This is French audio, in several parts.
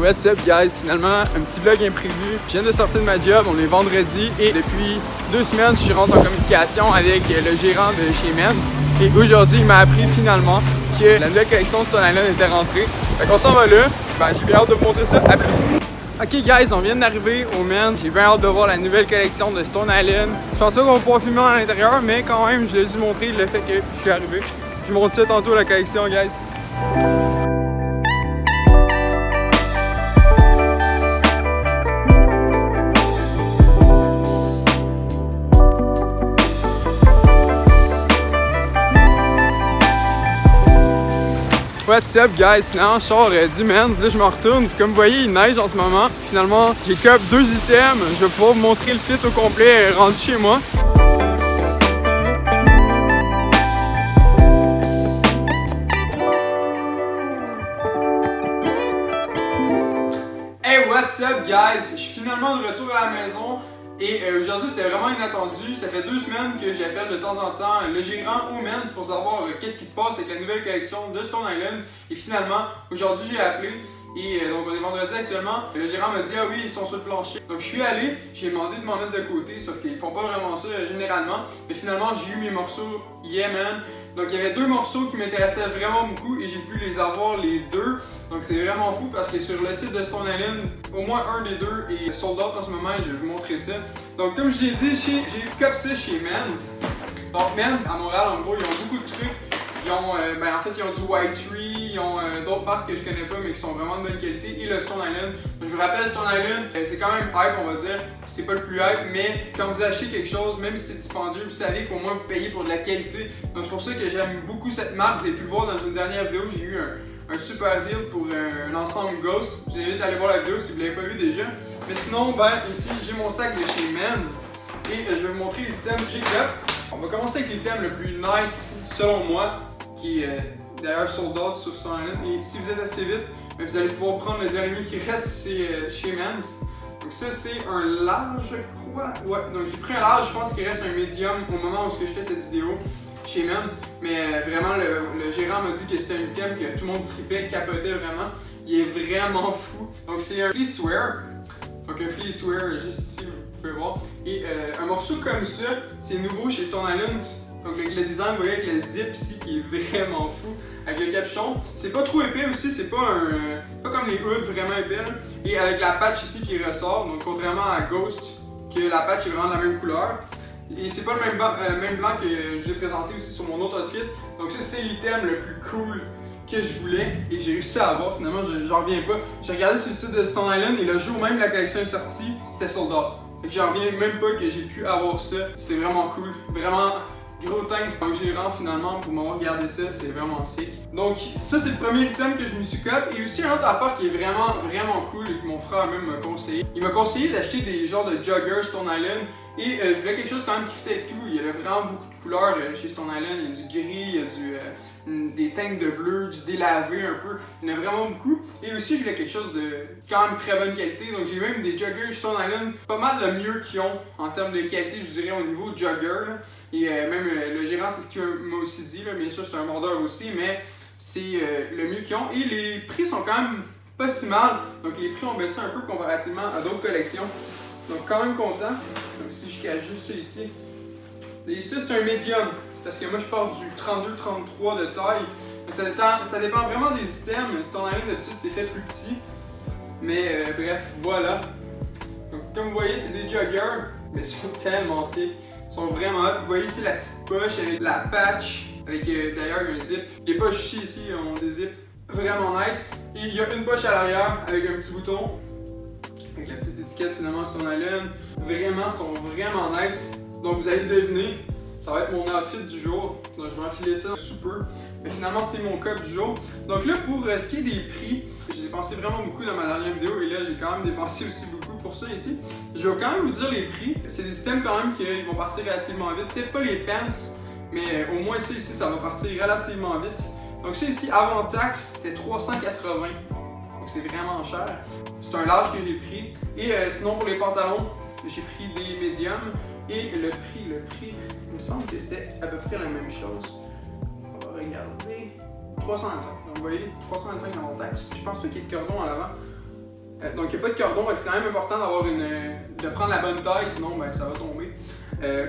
What's up guys, finalement un petit vlog imprévu. Je viens de sortir de ma job, on est vendredi et depuis 2 semaines je rentre en communication avec le gérant de chez Men's. Et aujourd'hui il m'a appris finalement que la nouvelle collection de Stone Island était rentrée. Fait qu'on s'en va là, j'ai bien hâte de vous montrer ça, à plus. Ok guys, on vient d'arriver au Men's, j'ai bien hâte de voir la nouvelle collection de Stone Island. Je pense pas qu'on va pouvoir filmer à l'intérieur, mais quand même je l'ai dû montrer le fait que je suis arrivé. Je vous montre ça tantôt la collection guys. What's up guys, finalement je sors du Men's, là je me retourne, comme vous voyez il neige en ce moment. Finalement j'ai cop 2 items, je vais pouvoir vous montrer le fit au complet rendu chez moi. Hey what's up guys, je suis finalement de retour à la maison. Et aujourd'hui c'était vraiment inattendu, ça fait 2 semaines que j'appelle de temps en temps le gérant au Men's pour savoir qu'est-ce qui se passe avec la nouvelle collection de Stone Island. Et finalement, aujourd'hui j'ai appelé et donc on est vendredi actuellement. Le gérant m'a dit ah oui ils sont sur le plancher. Donc je suis allé, j'ai demandé de m'en mettre de côté, sauf qu'ils font pas vraiment ça généralement. Mais finalement j'ai eu mes morceaux, yeah man. Donc il y avait 2 morceaux qui m'intéressaient vraiment beaucoup et j'ai pu les avoir les 2. Donc c'est vraiment fou parce que sur le site de Stone Island, au moins un des 2 est sold out en ce moment et je vais vous montrer ça. Donc comme je l'ai dit, j'ai cop ça chez Men's. Donc Men's à Montréal en gros ils ont beaucoup de trucs. Ils ont, en fait ils ont du White Tree, ils ont d'autres marques que je connais pas mais qui sont vraiment de bonne qualité et le Stone Island. Donc, je vous rappelle Stone Island, c'est quand même hype on va dire, c'est pas le plus hype mais quand vous achetez quelque chose, même si c'est dispendieux, vous savez qu'au moins vous payez pour de la qualité. Donc c'est pour ça que j'aime beaucoup cette marque, vous avez pu le voir dans une dernière vidéo, j'ai eu un super deal pour un ensemble Ghost. Je vous invite à aller voir la vidéo si vous ne l'avez pas vu déjà. Mais sinon, ici j'ai mon sac de chez Men's et je vais vous montrer les items que j'ai cop. On va commencer avec l'item le plus nice selon moi, qui est d'ailleurs sold out sur Stone Island. Et si vous êtes assez vite, vous allez pouvoir prendre le dernier qui reste chez Men's. Donc ça c'est un large, je crois. Ouais, donc j'ai pris un large, je pense qu'il reste un medium au moment où je fais cette vidéo chez Men's, mais vraiment le gérant m'a dit que c'était un item que tout le monde tripait, capotait vraiment. Il est vraiment fou. Donc c'est un fleecewear. Donc un fleecewear juste ici, vous pouvez voir. Et un morceau comme ça, c'est nouveau chez Stone Island. Donc le design, vous voyez avec le zip ici qui est vraiment fou. Avec le capuchon. C'est pas trop épais aussi, c'est pas comme les hoods vraiment épais. Là. Et avec la patch ici qui ressort, donc contrairement à Ghost, que la patch est vraiment de la même couleur. Et c'est pas le même blanc que je vous ai présenté aussi sur mon autre outfit. Donc ça c'est l'item le plus cool que je voulais et j'ai réussi à avoir. Finalement j'en reviens pas. J'ai regardé sur le site de Stone Island et le jour même la collection est sortie, c'était sold out. Fait que j'en reviens même pas que j'ai pu avoir ça. C'est vraiment cool. Vraiment gros thanks au gérant finalement pour m'avoir regardé ça, c'est vraiment sick. Donc ça c'est le premier item que je me suis cop. Et aussi une autre affaire qui est vraiment cool et que mon frère même m'a conseillé. Il m'a conseillé d'acheter des genres de joggers Stone Island. Et je voulais quelque chose quand même qui fitait tout. Il y avait vraiment beaucoup de couleurs chez Stone Island. Il y a du gris, il y a des teintes de bleu, du délavé un peu. Il y en a vraiment beaucoup. Et aussi je voulais quelque chose de quand même très bonne qualité. Donc j'ai même des joggers Stone Island. Pas mal de mieux qu'ils ont en termes de qualité, je dirais au niveau jogger. Là. Et même le gérant c'est ce qu'il m'a aussi dit. Là. Bien sûr c'est un vendeur aussi, mais c'est le mieux qu'ils ont. Et les prix sont quand même pas si mal. Donc les prix ont baissé un peu comparativement à d'autres collections. Donc quand même content. Donc si je cache juste ça ici. Et ici c'est un médium. Parce que moi je pars du 32-33 de taille. Donc, ça dépend vraiment des items. Stone Island d'habitude c'est fait plus petit. Mais bref, voilà. Donc comme vous voyez c'est des joggers. Mais ils sont tellement sick. Ils sont vraiment hot. Vous voyez ici la petite poche avec la patch. Avec d'ailleurs un zip. Les poches ici ont des zips vraiment nice. Et il y a une poche à l'arrière avec un petit bouton. Avec la petite étiquette finalement Stone Island. Vraiment, sont vraiment nice. Donc vous allez le deviner, ça va être mon outfit du jour. Donc je vais enfiler ça sous peu. Mais finalement c'est mon cop du jour. Donc là pour ce qui est des prix, j'ai dépensé vraiment beaucoup dans ma dernière vidéo et là j'ai quand même dépensé aussi beaucoup pour ça ici. Je vais quand même vous dire les prix. C'est des items quand même qui vont partir relativement vite. Peut-être pas les pants, mais au moins ça ici ça va partir relativement vite. Donc ça ici avant taxe c'était 380. C'est vraiment cher. C'est un large que j'ai pris. Et sinon pour les pantalons, j'ai pris des médiums. Et le prix, il me semble que c'était à peu près la même chose. On va regarder. 325. Donc vous voyez, 325 avant taxe. Je pense pas qu'il y ait de cordon à l'avant. Donc il n'y a pas de cordon, c'est quand même important de prendre la bonne taille, sinon ben, ça va tomber.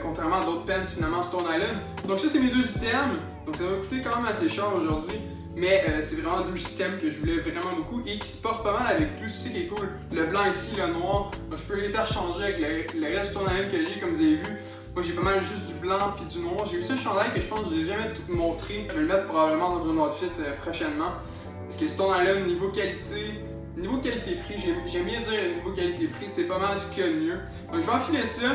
Contrairement à d'autres pens finalement Stone Island. Donc ça c'est mes deux items, donc ça va coûter quand même assez cher aujourd'hui. Mais c'est vraiment deux systèmes que je voulais vraiment beaucoup et qui se portent pas mal avec tout, c'est ça qui est cool. Le blanc ici, le noir, donc je peux les interchanger avec le reste du Stone Island que j'ai comme vous avez vu. Moi j'ai pas mal juste du blanc puis du noir. J'ai aussi un chandail que je pense que je n'ai jamais montré. Je vais le mettre probablement dans un outfit prochainement. Parce que Stone Island niveau qualité-prix, j'aime bien dire niveau qualité-prix, c'est pas mal ce qu'il y a de mieux. Donc je vais enfiler ça.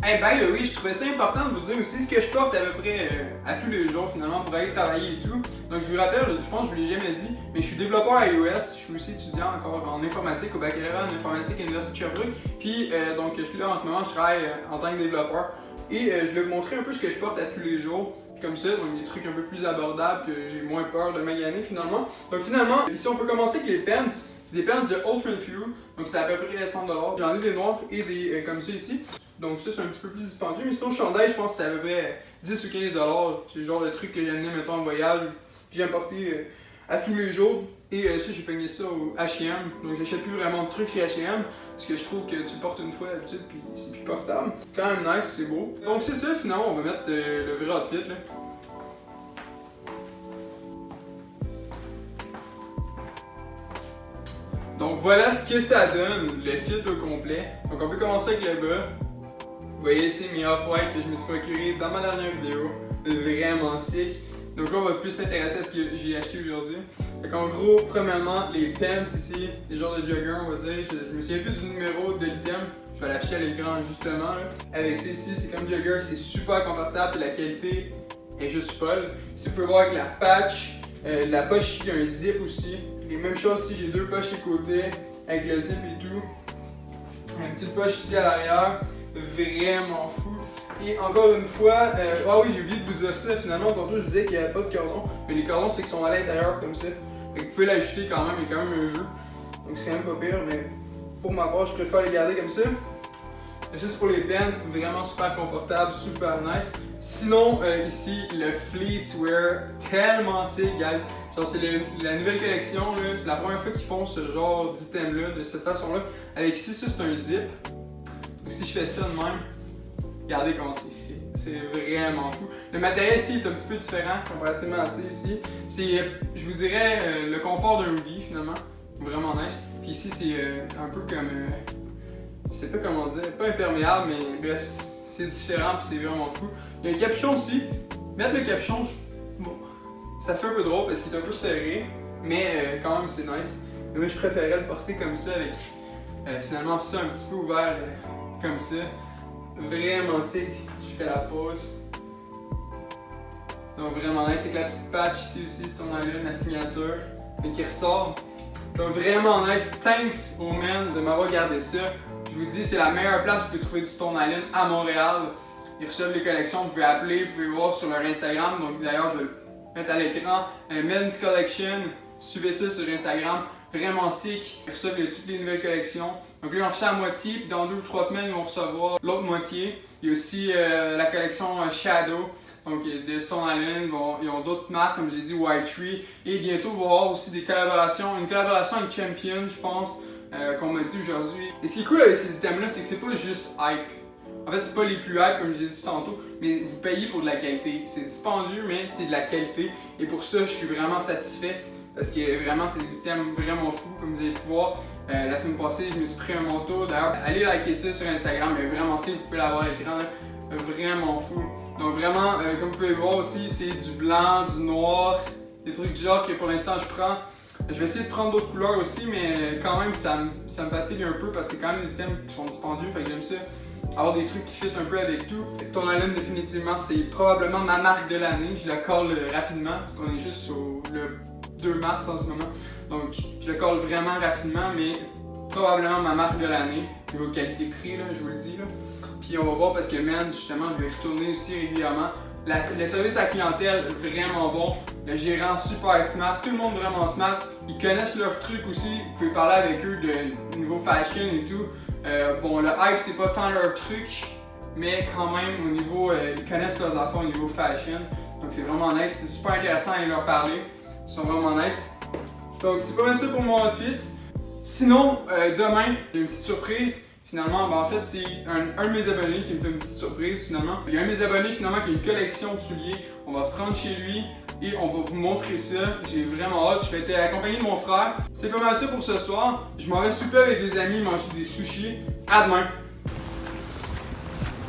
Hey, by the way, je trouvais ça important de vous dire aussi ce que je porte à peu près à tous les jours finalement pour aller travailler et tout. Donc je vous rappelle, je pense que je vous l'ai jamais dit, mais je suis développeur iOS, je suis aussi étudiant encore en informatique au baccalauréat en informatique à l'Université de Sherbrooke. Puis donc je suis là en ce moment, je travaille en tant que développeur. Et je vais vous montrer un peu ce que je porte à tous les jours. Comme ça, donc des trucs un peu plus abordables que j'ai moins peur de maganer finalement. Donc finalement, ici on peut commencer avec les pens. C'est des pens de Ultra Few, donc c'est à peu près 100$. J'en ai des noirs et des comme ça ici. Donc ça c'est un petit peu plus dispendieux, mais sinon le chandail je pense que c'est à peu près 10 ou 15$. C'est le genre de truc que j'ai amené mettons en voyage, j'ai importé à tous les jours. Et ça j'ai pogné ça au H&M, donc j'achète plus vraiment de trucs chez H&M parce que je trouve que tu portes une fois d'habitude puis c'est plus portable. Quand même nice, c'est beau. Donc c'est ça, finalement on va mettre le vrai outfit là. Donc voilà ce que ça donne, le fit au complet. Donc on peut commencer avec le bas. Vous voyez c'est mes off-white que je me suis procuré dans ma dernière vidéo. Vraiment sick. Donc là on va plus s'intéresser à ce que j'ai acheté aujourd'hui. Donc en gros, premièrement, les pants ici, des genres de jogger on va dire. Je me souviens plus du numéro de l'item. Je vais l'afficher à l'écran justement. Là. Avec ça ici, c'est comme jogger, c'est super confortable et la qualité est juste folle. Si vous pouvez voir avec la patch, la poche il y a un zip aussi. Les mêmes choses ici, j'ai deux poches à côté avec le zip et tout. Une petite poche ici à l'arrière, vraiment fou. Et encore une fois, ah oui, j'ai oublié de vous dire ça, finalement, tantôt je disais qu'il n'y avait pas de cordon, mais les cordons c'est qu'ils sont à l'intérieur comme ça. Fait que vous pouvez l'ajouter quand même, il y a quand même un jeu. Donc c'est quand même pas pire, mais pour ma part, je préfère les garder comme ça. Et ça c'est pour les pants, c'est vraiment super confortable, super nice. Sinon, ici, le fleece wear, tellement sick, guys. Genre c'est la nouvelle collection, c'est la première fois qu'ils font ce genre d'item là, de cette façon là. Avec ici, ça c'est un zip. Donc si je fais ça de même, regardez comment c'est ici. C'est vraiment fou. Le matériel ici est un petit peu différent comparativement à ça ici. C'est, je vous dirais, le confort d'un hoodie finalement. Vraiment nice. Puis ici c'est un peu comme, je sais pas comment dire, pas imperméable mais bref, c'est différent puis c'est vraiment fou. Il y a un capuchon aussi. Mettre le capuchon, bon, ça fait un peu drôle parce qu'il est un peu serré, mais quand même c'est nice. Mais moi je préférais le porter comme ça avec finalement ça un petit peu ouvert comme ça. Vraiment sick. Je fais la pause. Donc vraiment nice avec la petite patch ici aussi, Stone Island, la signature qui ressort. Donc vraiment nice. Thanks aux Men's de m'avoir gardé ça. Je vous dis, c'est la meilleure place où vous pouvez trouver du Stone Island à Montréal. Ils reçoivent les collections, vous pouvez appeler, vous pouvez voir sur leur Instagram. Donc d'ailleurs, je vais le mettre à l'écran. Men's Collection, suivez ça sur Instagram. Vraiment sick. Ils reçoivent toutes les nouvelles collections. Donc là, ils ont reçu la moitié, puis dans 2 ou 3 semaines, ils vont recevoir l'autre moitié. Il y a aussi la collection Shadow, donc de Stone Island. Ils ont d'autres marques, comme j'ai dit, White Tree. Et bientôt, on va avoir aussi des collaborations. Une collaboration avec Champion, je pense, qu'on m'a dit aujourd'hui. Et ce qui est cool avec ces items-là, c'est que c'est pas juste hype. En fait, c'est pas les plus hype, comme j'ai dit tantôt, mais vous payez pour de la qualité. C'est dispendieux, mais c'est de la qualité. Et pour ça, je suis vraiment satisfait. Parce que vraiment, c'est des items vraiment fous, comme vous allez pu voir. La semaine passée, je me suis pris un manteau. D'ailleurs, allez liker ça sur Instagram, mais vraiment, si vous pouvez l'avoir à l'écran, vraiment fou. Donc vraiment, comme vous pouvez voir aussi, c'est du blanc, du noir, des trucs du genre que pour l'instant je prends. Je vais essayer de prendre d'autres couleurs aussi, mais quand même, ça me fatigue un peu parce que c'est quand même des items qui sont dispendieux, fait que j'aime ça. Avoir des trucs qui fit un peu avec tout. Stone Island, définitivement, c'est probablement ma marque de l'année. Je la colle rapidement parce qu'on est juste sur le 2 mars en ce moment. Donc, je le colle vraiment rapidement, mais probablement ma marque de l'année. Niveau qualité-prix, je vous le dis. Là. Puis on va voir parce que Men's, justement, je vais retourner aussi régulièrement. Le service à la clientèle, vraiment bon. Le gérant, super smart. Tout le monde vraiment smart. Ils connaissent leurs trucs aussi. Vous pouvez parler avec eux de niveau fashion et tout. Bon, le hype, c'est pas tant leur truc, mais quand même, au niveau, ils connaissent leurs affaires au niveau fashion. Donc c'est vraiment nice. C'est super intéressant à leur parler. Ils sont vraiment nice. Donc c'est pas mal ça pour mon outfit. Sinon, demain, j'ai une petite surprise. Finalement, en fait, c'est un de mes abonnés qui me fait une petite surprise finalement. Il y a un de mes abonnés finalement qui a une collection de souliers. On va se rendre chez lui et on va vous montrer ça. J'ai vraiment hâte. Je vais être accompagné de mon frère. C'est pas mal ça pour ce soir. Je m'en vais souper avec des amis, manger des sushis. À demain!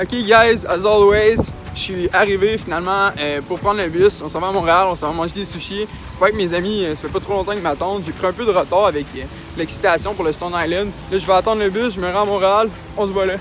Ok guys, as always, je suis arrivé finalement pour prendre le bus. On s'en va à Montréal, on s'en va manger des sushis. J'espère que mes amis, ça fait pas trop longtemps qu'ils m'attendent. J'ai pris un peu de retard avec l'excitation pour le Stone Island. Là, je vais attendre le bus, je me rends à Montréal. On se voit là.